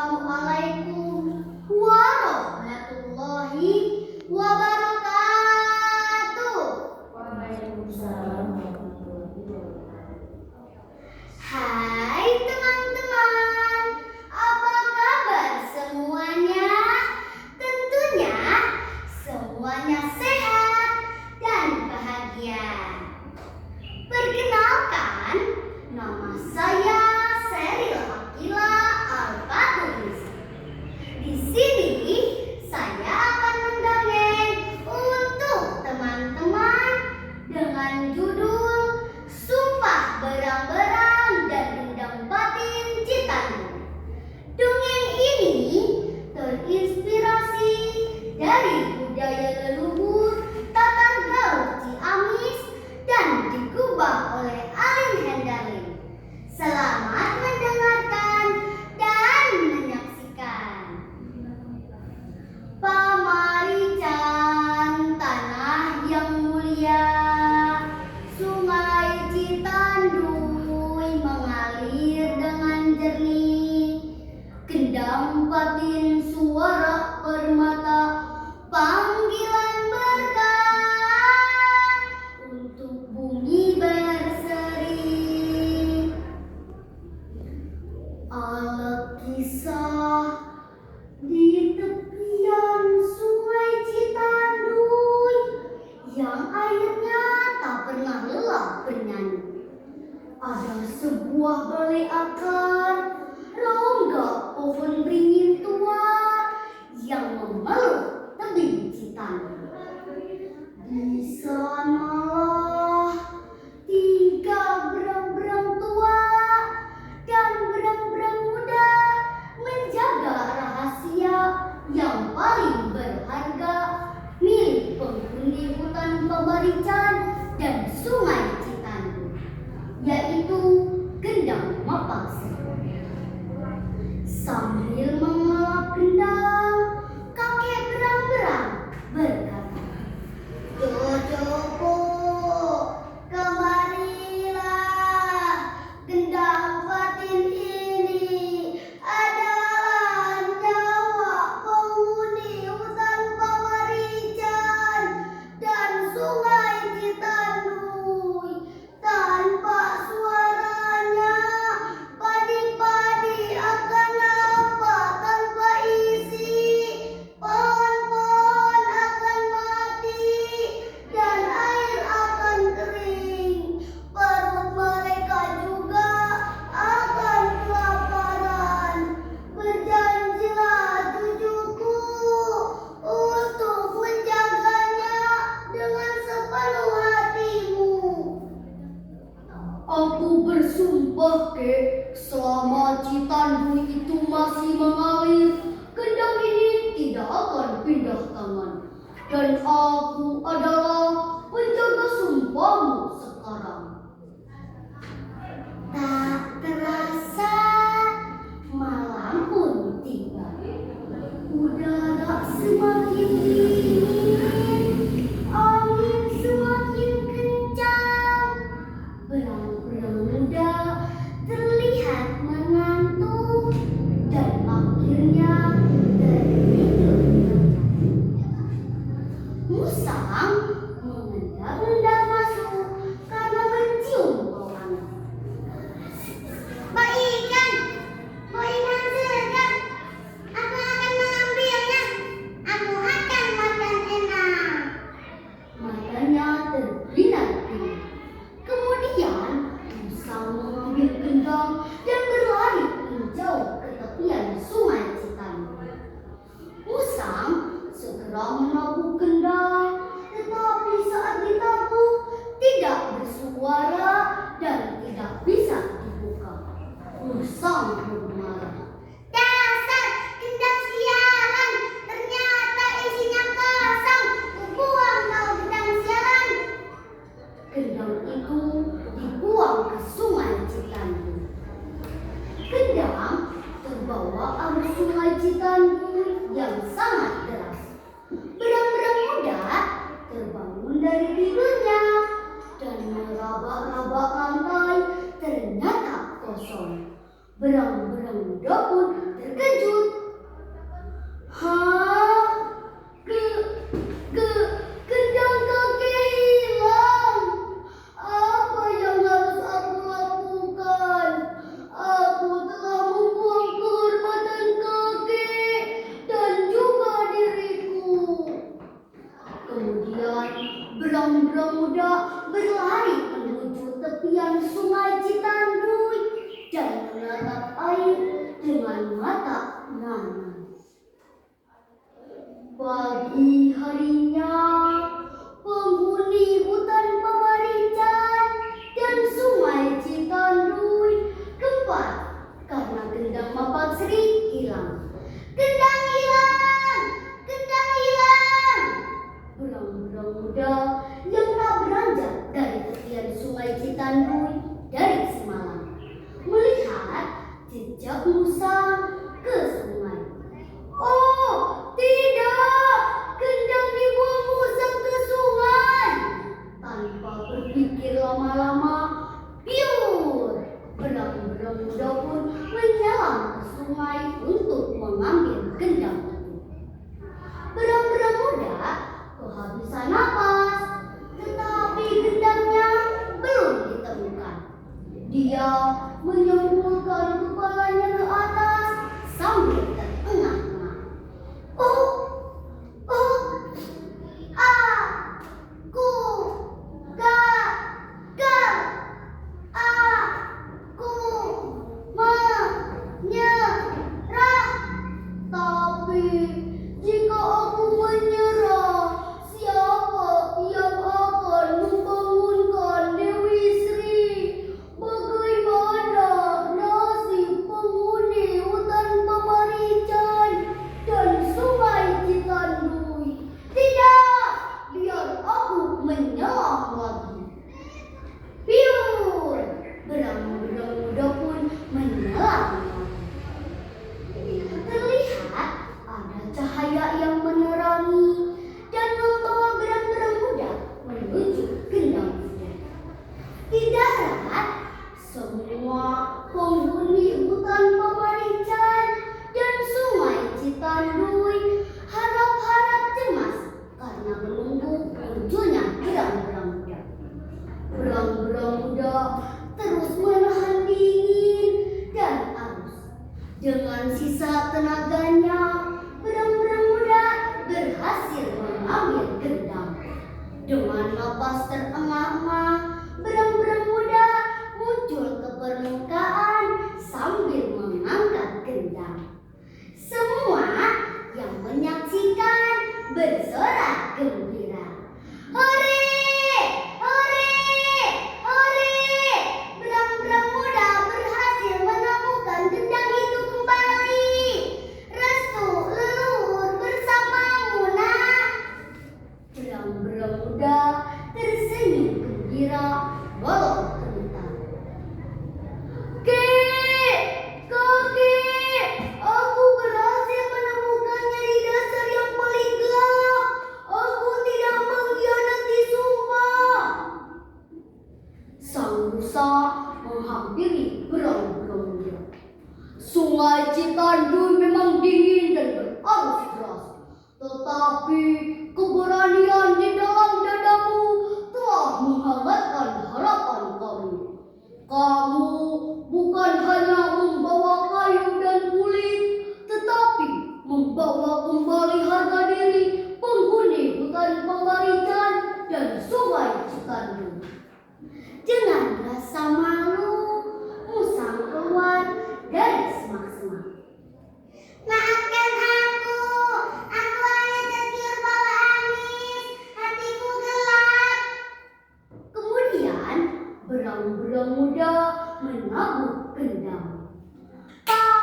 Assalamualaikum warahmatullahi wabarakatuh. Waalaikumsalam warahmatullahi wabarakatuh. Hai teman-teman, apa kabar semuanya? Tentunya semuanya sehat dan bahagia. Perkenalkan, nama saya Sheryl Akila Al-Fatulis. Di sini saya akan mendongeng untuk teman-teman dengan judul Sumpah Berang-Berang dan Dendam Batin Citandu. Dongeng ini terinspirasi dari budaya leluhur Tatar Galuh Ciamis dan digubah oleh Alim Hendarlim. Selamat mendengarkan dan menyaksikan. Pamarican, tanah yang mulia, Sungai Citanduy mengalir dengan jernih. Gendam batin suara permata, panggilan berkah untuk bumi berseri. Alat kisah di tepian Sungai Citanduy yang airnya tak pernah lelah bernyanyi. Ada sebuah balai akar, rongga pohon beringin tua yang memeluk tebing Citanduy. Di sanalah tiga berang-berang tua dan berang-berang muda menjaga rahasia yang paling berharga milik penghuni hutan Pamarican dan Sungai Citanduy, yaitu gendam Mapangse. Sambil mengelap gendam, kakek berang-berang berkata, "Jojoku, kemarilah, gendam batin ini adalah nyawa penghuni hutan Pamarican dan Sungai Citanduy. Tanpa suaranya, padi-padi akan apa tanpa isi, pohon-pohon akan mati, dan air akan kering. Perut mereka juga akan kelaparan. Berjanjilah cucuku untuk menjaganya dengan sepenuh hatimu." "Aku bersumpah, Kek, selama Citanduy itu masih mengalir, gendam ini tidak akan pindah tangan. Dan aku adalah penjaga sumpahmu sekarang." Tak terasa malam pun tiba. Udara semakin dingin, angin semakin kencang. Berang-berang muda terlihat mengantuk dan akhirnya tertidur. Musang mengendap-endap masuk karena mencium bau angin. "Bau ikan segar. Aku akan mengambilnya. Aku sungai untuk mengambil gendang itu. Berang-berang muda kehabisan napas, tetapi gendangnya belum ditemukan. Dia menyembulkan kepalanya ke atas sambil terengah-engah. Oh, oh, aku gagal. Aku menyerah. Tapi jika aku menyerah, siapa yang akan membangunkan Dewi Sri? Bagaimana nasib penghuni hutan Pamarican dan sungai Citanduy? Tidak, biar aku menyerah lagi. Piur, berang-berang muda pun menyerah lagi. Terlihat ada cahaya yang menerangi dan membawa berang-berang muda menuju gendang muda. Di darat, semua penghuni hutan Pamarican dan sungai Citanduy harap-harap cemas karena menunggu munculnya berang-berang muda. Berang-berang muda terus menahan dingin dan arus. Dengan sisa tenaganya, berang-berang muda berhasil mengambil gendang. Dengan napas terengah-engah, berang-berang muda muncul ke permukaan sambil mengangkat gendang. Semua yang menyaksikan bersorak gembira. Hore! Hore! Hore! Berang-berang muda berhasil menemukan gendang itu kembali. Restu leluhur bersamamu, nak. Berang-berang muda tersenyum gembira walau gentar. Kek, kakek, aku berhasil menemukannya di dasar yang paling gelap. Aku tidak mengkhianati sumpah. Sang rusa menghampiri berang-berang muda. Sungai Citanduy memang dingin dan berarus deras, tetapi keberanian di dalam dadamu telah menghangatkan harapan kami. Kamu bukan hanya membawa kayu dan kulit, tetapi membawa kembali harga diri penghuni hutan Pamarican dan sungai Citanduy. Dengan rasa malu, musang keluar dari semak-semak. Maafkan aku hanya tertidur bawah angin, hatiku gelap. Kemudian berang-berang muda menabur gendang. Tak,